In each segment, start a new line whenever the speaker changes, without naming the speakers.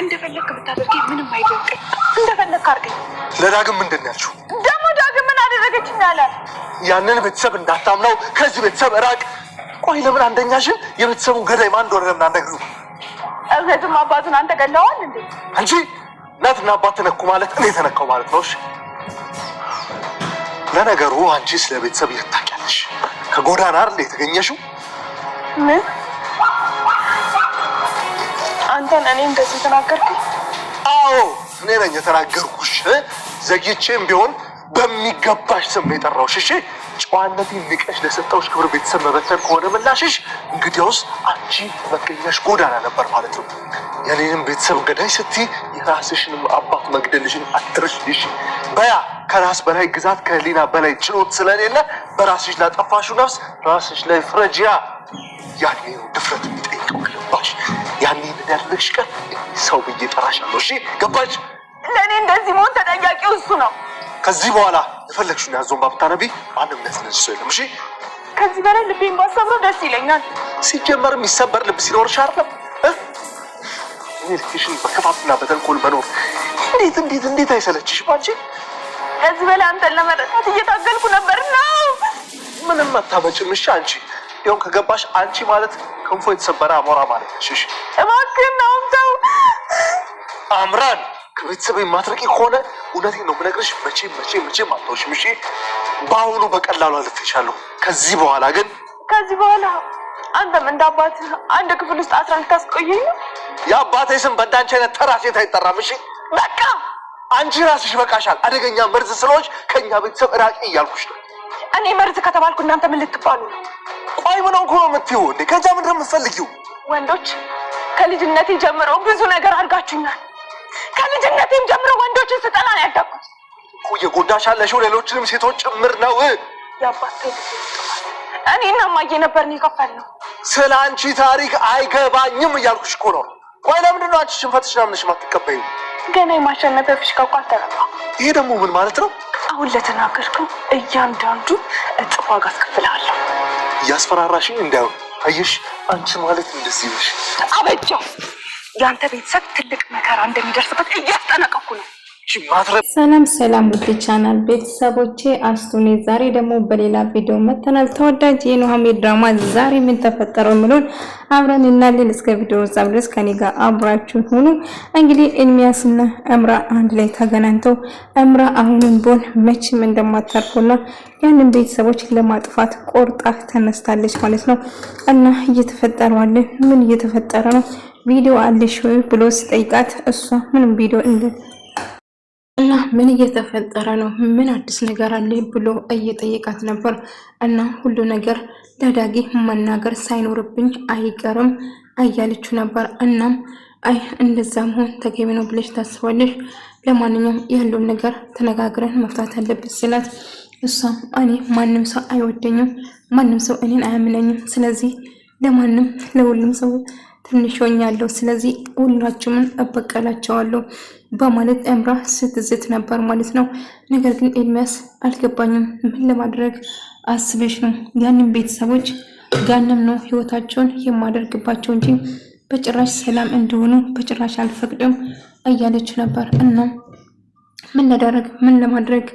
እንደፈለክ ብታደርገኝ ምንም አይደንቀኝ። እንደፈለክ አድርገኝ።
ለዳግም ምንድን ነው ያልሽው?
ደግሞ ዳግም ምን አደረገችኝ አለ?
ያንን ቤተሰብ እንዳታምነው ከዚህ ቤተሰብ ራቅ። ቆይ ለምን አንደኛሽን የቤተሰቡን ገዳይ ማን እንደሆነ ለምን አትነግሪው?
እህትም አባቱን አንተ ገለዋል እንዴ?
አንቺ እናትና አባት ተነኩ ማለት እኔ ተነካው ማለት ነው። እሺ ለነገሩ አንቺ ስለ ቤተሰብ ይታውቂያለሽ። ከጎዳና አይደል የተገኘሽው?
ምን አንተን እኔ እንደዚህ ተናገርኩኝ?
አዎ እኔ ነኝ የተናገርኩሽ። ዘግይቼም ቢሆን በሚገባሽ ስም ነው የጠራሁሽ። እሺ ጨዋነቴን ንቀሽ ለሰጠሁሽ ክብር ቤተሰብ መበተን ከሆነ ምላሽሽ፣ እንግዲያውስ አንቺ መገኛሽ ጎዳና ነበር ማለት ነው። የኔንም ቤተሰብ ገዳይ ስትይ የራስሽንም አባት መግደልሽን አትርሽ። እሺ በያ ከራስ በላይ ግዛት ከህሊና በላይ ችሎት ስለሌለ በራስሽ ላጠፋሽው ነፍስ ራስሽ ላይ ፍረጂያ። ያኔ ነው ድፍረት የሚጠይቀው። ገባሽ? ያኔ እንዳደረግሽ ቀን ሰው ብዬ ጠራሻለሁ። እሺ ገባሽ?
ለእኔ እንደዚህ መሆን ተጠያቂው እሱ ነው።
ከዚህ በኋላ የፈለግሽውን ያዞን ባብታነቢ ማንም ያስነጅ ሰው የለም። እሺ
ከዚህ በላይ ልቤን ባሰብረው ደስ ይለኛል።
ሲጀመር የሚሰበር ልብ ሲኖርሽ አይደለም ልክሽን በክፋትና በተንኮል መኖር እንዴት አይሰለችሽም አንቺ?
ከዚህ በላይ አንተን ለመረዳት እየታገልኩ ነበር ነው።
ምንም አታመጭም። እሺ አንቺ ይሁን ከገባሽ አንቺ ማለት ክንፎ የተሰበረ አሞራ ማለት ነሽ።
እባክህን ነው ተው።
አምራን ከቤተሰብ የማትርቂ ከሆነ እውነቴን ነው የምነግርሽ፣ መቼም አትተውሽም። እሺ በአሁኑ በቀላሉ አልፌሻለሁ። ከዚህ በኋላ ግን አንተም እንደ አባትህ አንድ ክፍል ውስጥ 11 ታስቆየኝ ነው? የአባቴ ስም በእንዳንቺ አይነት ተራ ሴት አይጠራም። እሺ
በቃ
አንቺ ራስሽ በቃሻል። አደገኛ መርዝ ስለሆንሽ ከእኛ ቤተሰብ ራቂ እያልኩሽ ነው።
እኔ መርዝ ከተባልኩ እናንተ ምን ልትባሉ ነው?
ቆይ ምን ሆንኩ ነው የምትይው እንዴ? ከዛ ምንድን ነው የምትፈልጊው?
ወንዶች ከልጅነቴ ጀምረው ብዙ ነገር አድርጋችሁኛል። ከልጅነቴም ጀምረው ወንዶችን ስጠላ ነው ያደግኩት
እኮ። የጎዳሽ ያለሽው ሌሎችንም ሴቶች ጭምር ነው።
የአባቴ እኔና እማዬ ነበርን የከፈልነው።
ስለ አንቺ ታሪክ አይገባኝም እያልኩሽ እኮ ነው። ቆይ ለምንድን ነው አንቺ ሽንፈትሽን አምነሽ የማትቀበይው?
ገና የማሸነፍ ፊሽካ እኮ አልተረፋም።
ይሄ ደግሞ ምን ማለት ነው?
አሁን ለተናገርከው እያንዳንዱ እጥፍ ዋጋ አስከፍልሃለሁ።
እያስፈራራሽኝ እንዳይሆን አየሽ፣ አንቺ ማለት እንደዚህ ነሽ።
አበጃው የአንተ ቤተሰብ ትልቅ መከራ እንደሚደርስበት እያስጠነቀኩ ነው።
ሰላም ውድ ቻናል ቤተሰቦቼ አስቱኔ ዛሬ ደግሞ በሌላ ቪዲዮ መተናል። ተወዳጅ የኑሃሚን ድራማ ዛሬ ምን ተፈጠረው የሚለውን አብረን እናያለን። እስከ ቪዲዮ ዛሬ ድረስ ከኔ ጋር አብራችሁ ሁኑ። እንግዲህ ኤርሚያስና እምራ አንድ ላይ ተገናኝተው እምራ አሁንም ቢሆን መቼም እንደማታርፉና ያንን ቤተሰቦች ለማጥፋት ቆርጣ ተነስታለች ማለት ነው። እና እየተፈጠረው አለ ምን እየተፈጠረ ነው ቪዲዮ አለሽ ወይ ብሎ ሲጠይቃት እሷ ምንም ቪዲዮ እና ምን እየተፈጠረ ነው ምን አዲስ ነገር አለ ብሎ እየጠየቃት ነበር። እና ሁሉ ነገር ለዳጊ መናገር ሳይኖርብኝ አይቀርም እያለች ነበር። እናም አይ እንደዛ መሆን ተገቢ ነው ብለሽ ታስባለሽ? ለማንኛውም ያለውን ነገር ተነጋግረን መፍታት አለብን ስላት እሷም እኔ ማንም ሰው አይወደኝም፣ ማንም ሰው እኔን አያምነኝም። ስለዚህ ለማንም ለሁሉም ሰው ትንሽ ሆኛለሁ፣ ስለዚህ ሁላችሁም እበቀላቸዋለሁ በማለት እምራ ስትዝት ነበር ማለት ነው። ነገር ግን ኤርሚያስ አልገባኝም፣ ምን ለማድረግ አስበሽ ነው? ያንን ቤተሰቦች ጋንም ነው ህይወታቸውን የማደርግባቸው እንጂ በጭራሽ ሰላም እንዲሆኑ በጭራሽ አልፈቅድም እያለች ነበር። እና ምን ላደርግ ምን ለማድረግ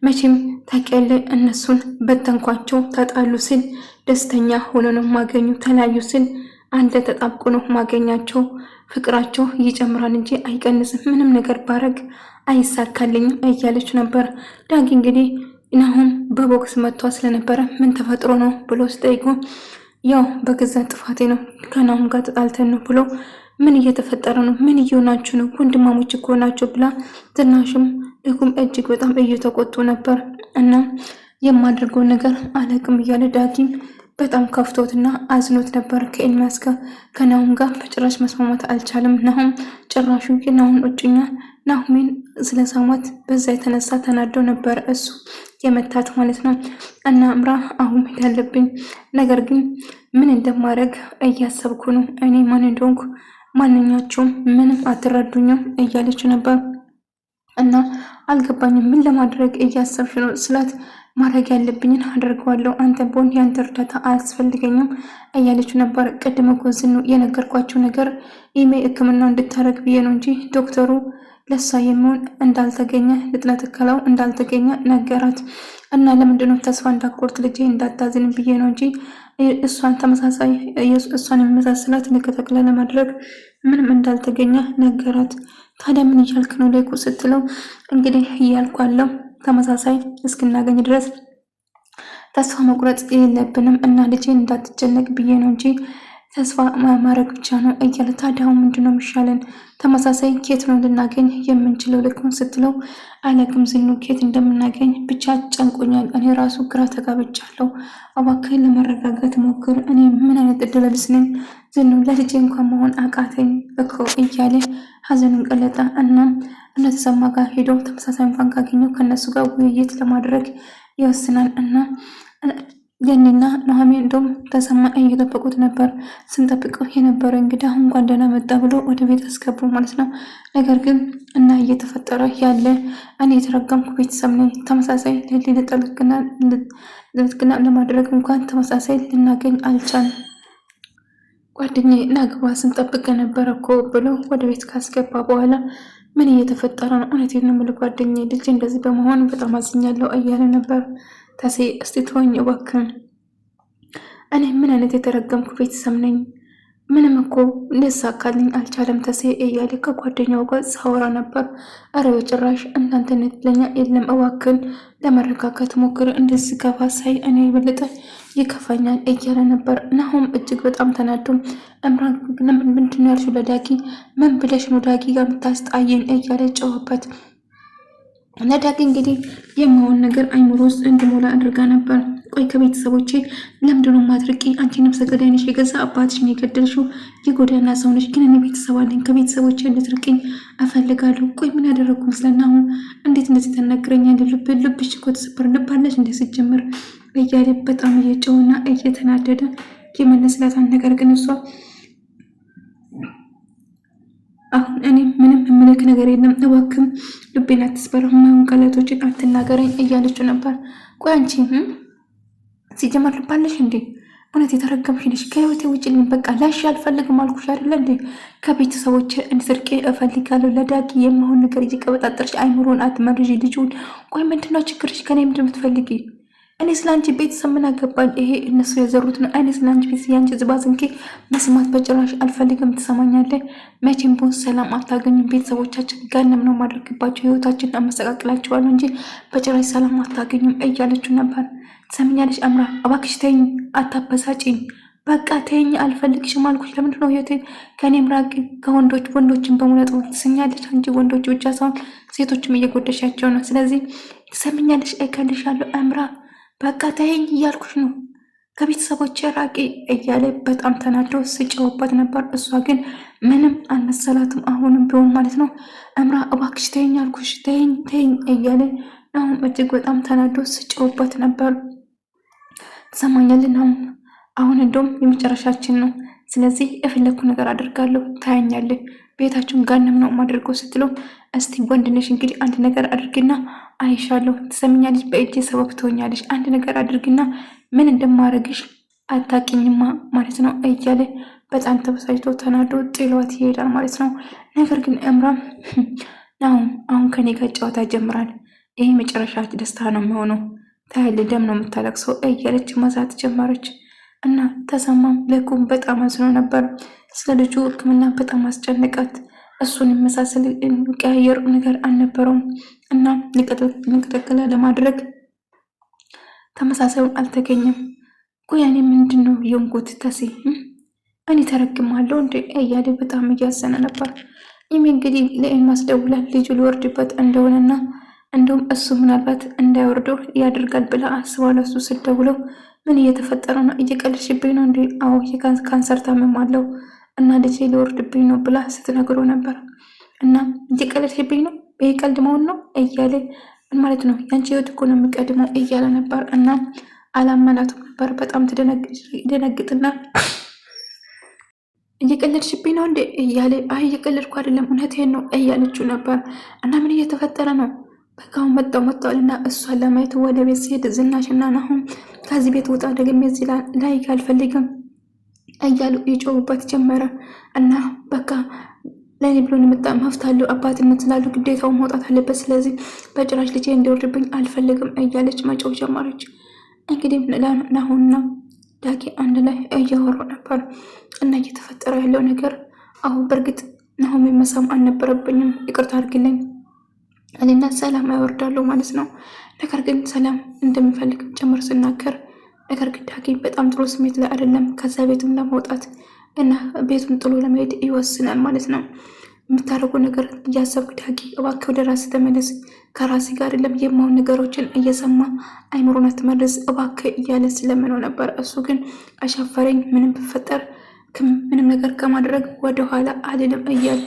መቼም ታውቂያለሽ፣ እነሱን በተንኳቸው ተጣሉ ሲል ደስተኛ ሆኖ ነው ማገኙ፣ ተለያዩ ሲል አንድ ተጣብቆ ነው ማገኛቸው። ፍቅራቸው ይጨምራል እንጂ አይቀንስም፣ ምንም ነገር ባረግ አይሳካልኝም እያለች ነበር። ዳጊ እንግዲህ ናሁም በቦክስ መጥቷ ስለነበረ ምን ተፈጥሮ ነው ብሎ ሲጠይቁ ያው በገዛ ጥፋቴ ነው ከናሁም ጋር ተጣልተን ነው ብሎ ምን እየተፈጠረ ነው ምን እየሆናችሁ ነው ወንድማሞች እኮ ናቸው ብላ ትናሽም ልኩም እጅግ በጣም እየተቆጡ ነበር። እና የማድርገው ነገር አለቅም እያለ ዳጊም በጣም ከፍቶትና አዝኖት ነበር። ከኤርሚያስ ጋር ከናሁም ጋር በጭራሽ መስማማት አልቻለም። ናሁም ጭራሹ የናሁም እጩኛ ናሁሜን ስለሳማት በዛ የተነሳ ተናደው ነበር እሱ የመታት ማለት ነው። እና እምራ አሁን መሄድ አለብኝ፣ ነገር ግን ምን እንደማደርግ እያሰብኩ ነው። እኔ ማን እንደሆንኩ ማንኛቸውም ምንም አትረዱኝም እያለች ነበር። እና አልገባኝም ምን ለማድረግ እያሰብሽ ነው ስላት ማድረግ ያለብኝን አደርገዋለሁ አንተ ቦን ያንተ እርዳታ አያስፈልገኝም እያለችው ነበር። ቅድም እኮ ዝኑ የነገርኳቸው ነገር ኢሜ ሕክምናው እንድታረግ ብዬ ነው እንጂ ዶክተሩ ለሷ የሚሆን እንዳልተገኘ ንጥለ ተከላው እንዳልተገኘ ነገራት። እና ለምንድነው ተስፋ እንዳቆርጥ ልጄ እንዳታዝን ብዬ ነው እንጂ እሷን ተመሳሳይ እሷን የሚመሳሰላት ንጥለ ተከላ ለማድረግ ምንም እንዳልተገኘ ነገራት። ታዲያ ምን እያልክ ነው ሌኩ ስትለው እንግዲህ እያልኩ አለው ተመሳሳይ እስክናገኝ ድረስ ተስፋ መቁረጥ የለብንም እና ልጄን እንዳትጨነቅ ብዬ ነው እንጂ ተስፋ ማድረግ ብቻ ነው እያለ ታዲያ ምንድነው የሚሻለን? ተመሳሳይ ኬት ነው ልናገኝ የምንችለው ልኩን ስትለው አላቅም ዝኑ ኬት እንደምናገኝ ብቻ ጨንቆኛል። እኔ ራሱ ግራ ተጋብቻለሁ። እባክህን ለመረጋጋት ሞክር። እኔ ምን አይነት እድለ ቢስ ነኝ ዝኑ ለልጄ እንኳን መሆን አቃተኝ እኮ እያለ ሀዘኑን ቀለጠ። እናም እነተሰማ ጋር ሄዶ ተመሳሳይ እንኳን ካገኘው ከነሱ ጋር ውይይት ለማድረግ ይወስናል። እና ገኒና ኑሐሚን እንደውም ተሰማ እየጠበቁት ነበር። ስንጠብቀው የነበረ እንግዲህ አሁን እንኳን ደህና መጣ ብሎ ወደ ቤት አስገቡ ማለት ነው። ነገር ግን እና እየተፈጠረ ያለ እኔ የተረገምኩ ቤተሰብ ነኝ። ተመሳሳይ ለጥልቅና ለማድረግ እንኳን ተመሳሳይ ልናገኝ አልቻልም። ጓደኛዬ ናግባ ስንጠብቅ ነበረ እኮ ብሎ ወደ ቤት ካስገባ በኋላ ምን እየተፈጠረ ነው? እውነቴን ነው የምልህ ጓደኛዬ ልጅ እንደዚህ በመሆኑ በጣም አዝኛለሁ እያለ ነበር። ተሴ እስቲ ተወኝ እባክህን፣ እኔ ምን አይነት የተረገምኩ ቤተሰብ ነኝ? ምንም እኮ ሊሳካልኝ አልቻለም ተሴ እያለ ከጓደኛው ጋር ሳወራ ነበር። አረ በጭራሽ እናንተ ነትለኛ የለም እባክህን ለመረጋጋት ሞክር፣ እንደዚህ ገባ ሳይ እኔ የበለጠ ይከፋኛል እያለ ነበር። ናሆም እጅግ በጣም ተናዶ እምራን ምንድን ያልሽው ለዳጊ? ምን ብለሽ ነው ዳጊ ጋር የምታስጣየን እያለ ጨዋበት። ለዳጊ እንግዲህ የሚሆን ነገር አይምሮ ውስጥ እንዲሞላ አድርጋ ነበር። ቆይ ከቤተሰቦቼ ለምንድነው ማድረቂ? አንቺ ነፍሰ ገዳይ ነሽ፣ የገዛ አባትሽን የገደልሽው የጎዳና ሰው ነሽ። ግን እኔ ቤተሰብ አለኝ፣ ከቤተሰቦቼ እንድትርቅኝ እፈልጋለሁ። ቆይ ምን ያደረግኩ መስለና አሁን እንዴት እንደዚህ ተናግረኛለህ? ልብሽ እኮ ተሰበር ልባለሽ እንዴት ስትጀምር እያለ በጣም እየጨውና እየተናደደ የመለስላታን ነገር ግን እሷ አሁን እኔ ምንም የምልክ ነገር የለም እባክም ልቤን አትስበረው፣ ማይሆን ቃላቶችን አትናገረኝ እያለችው ነበር። ቆይ አንቺ ሲጀመር ልባለሽ እንዴ? እውነት የተረገምሽ ነሽ። ከህይወቴ ውጭ በቃ ላሽ አልፈልግም አልኩሽ አይደለ እንዴ? ከቤተሰቦች እንድትርቄ እፈልጋለሁ። ለዳጊ የማሆን ነገር እየቀበጣጠርሽ አይምሮን አትመርዥ ልጁን። ቆይ ምንድነው ችግርሽ? ከኔ ምንድን የምትፈልጊ? እኔ ስለ አንቺ ቤተሰብ ምን አገባኝ? ይሄ እነሱ የዘሩት ነው። እኔ ስለ አንቺ ቤተሰብ ያንቺ ዝባዝንኬ መስማት በጭራሽ አልፈልግም። ትሰማኛለህ? መቼም ቢሆን ሰላም አታገኙም። ቤተሰቦቻችን ጋንም ነው ማድረግባቸው፣ ህይወታችንን አመሰቃቅላቸዋለሁ እንጂ በጭራሽ ሰላም አታገኙም እያለችው ነበር። ትሰምኛለሽ አምራ? እባክሽ ተይኝ፣ አታበሳጭኝ። በቃ ተይኝ፣ አልፈልግሽም አልኩሽ። ለምንድን ነው ህይወቴ ከኔ ምራቅ? ወንዶችን በሙለጡ ትሰኛለች። አንቺ ወንዶች ብቻ ሳይሆን ሴቶችም እየጎደሻቸው ነው። ስለዚህ ትሰምኛለሽ? እከልሻለሁ አምራ፣ በቃ ተይኝ እያልኩሽ ነው። ከቤተሰቦች ራቂ እያለ በጣም ተናዶ ስጨውበት ነበር። እሷ ግን ምንም አልመሰላትም። አሁንም ቢሆን ማለት ነው አምራ እባክሽ ተይኝ አልኩሽ፣ ተይኝ ተይኝ እያለ አሁን እጅግ በጣም ተናዶ ስጨውበት ነበር። ትሰማኛለን? አሁን እንደውም የመጨረሻችን ነው። ስለዚህ የፈለግኩ ነገር አድርጋለሁ፣ ታያኛለህ። ቤታችሁን ጋንም ነው ማድረገው ስትለው እስቲ ወንድነሽ እንግዲህ አንድ ነገር አድርግና አይሻለሁ። ትሰምኛለሽ? በእጄ ሰበብ ትሆኛለሽ። አንድ ነገር አድርግና ምን እንደማረግሽ አታውቂኝማ ማለት ነው እያለ በጣም ተበሳጭቶ ተናዶ ጥሏት ይሄዳል ማለት ነው። ነገር ግን እምራም አሁን ከኔ ጋር ጨዋታ ጀምራል። ይሄ መጨረሻ ደስታ ነው የሚሆነው። ታይል ደም ነው የምታለቅሰው እያለች መዛት ጀመረች። እና ተሰማም ለኩም በጣም አዝኖ ነበር። ስለ ልጁ ሕክምና በጣም አስጨነቃት። እሱን የመሳሰል ቀያየር ነገር አልነበረውም እና ንቅጠቅለ ለማድረግ ተመሳሳዩን አልተገኘም። ቆያኔ ምንድን ነው የንጎት ተሴ እኔ ተረግማለሁ እንደ እያለ በጣም እያዘነ ነበር። ይህም እንግዲህ ለኤልማስ ደውላል ልጁ ሊወርድበት እንደሆነና እንደውም እሱ ምናልባት እንዳይወርደው ያደርጋል ብላ አስባለ። እሱ ስደውለው ምን እየተፈጠረ ነው? እየቀለድሽብኝ ነው እንዴ? አዎ የካንሰር ታመማለሁ እና ልጄ ሊወርድብኝ ነው ብላ ስትነግሮ ነበር። እና እየቀለድሽብኝ ነው? ይሄ ቀልድ መሆን ነው እያለ ምን ማለት ነው? ያንቺ ህይወት እኮ ነው የሚቀድመው እያለ ነበር። እና አላመናቱም ነበር። በጣም ትደነግጥና እየቀለድሽብኝ ነው እንዴ እያለ አይ እየቀለድኩ አይደለም እውነቴን ነው እያለችው ነበር። እና ምን እየተፈጠረ ነው? በቃ መጣውልና እሷን ለማየት ወደ ቤት ሲሄድ ዝናሽና ናሁም ከዚህ ቤት ውጣ ደግሜ እዚህ ላይ አልፈልግም እያሉ ይጮውበት ጀመረ። እና በቃ ለኔ ብሎ የመጣ መፍታለሁ አባትነት ስላሉ ግዴታው መውጣት አለበት። ስለዚህ በጭራሽ ልጄ እንዲወርድብኝ አልፈልግም እያለች መጮህ ጀመረች። እንግዲህ ናሁንና ዳጊ አንድ ላይ እያወሩ ነበር እና እየተፈጠረ ያለው ነገር አሁን በእርግጥ ናሁም መሳም አልነበረብኝም ይቅርታ አድርግልኝ እኔና ሰላም ያወርዳሉ ማለት ነው። ነገር ግን ሰላም እንደሚፈልግ ጭምር ስናገር ነገር ግን ዳጊ በጣም ጥሩ ስሜት ላይ አይደለም። ከዛ ቤትም ለመውጣት እና ቤቱን ጥሎ ለመሄድ ይወስናል ማለት ነው። የምታደርገው ነገር እያሰብክ ዳጊ እባክህ ወደ ራስህ ተመለስ፣ ከራስህ ጋር አይደለም የማውን ነገሮችን እየሰማ አይምሮን አትመልስ እባክህ እያለ ስለምነው ነበር። እሱ ግን አሻፈረኝ ምንም ብፈጠር ምንም ነገር ከማድረግ ወደኋላ አልልም እያለ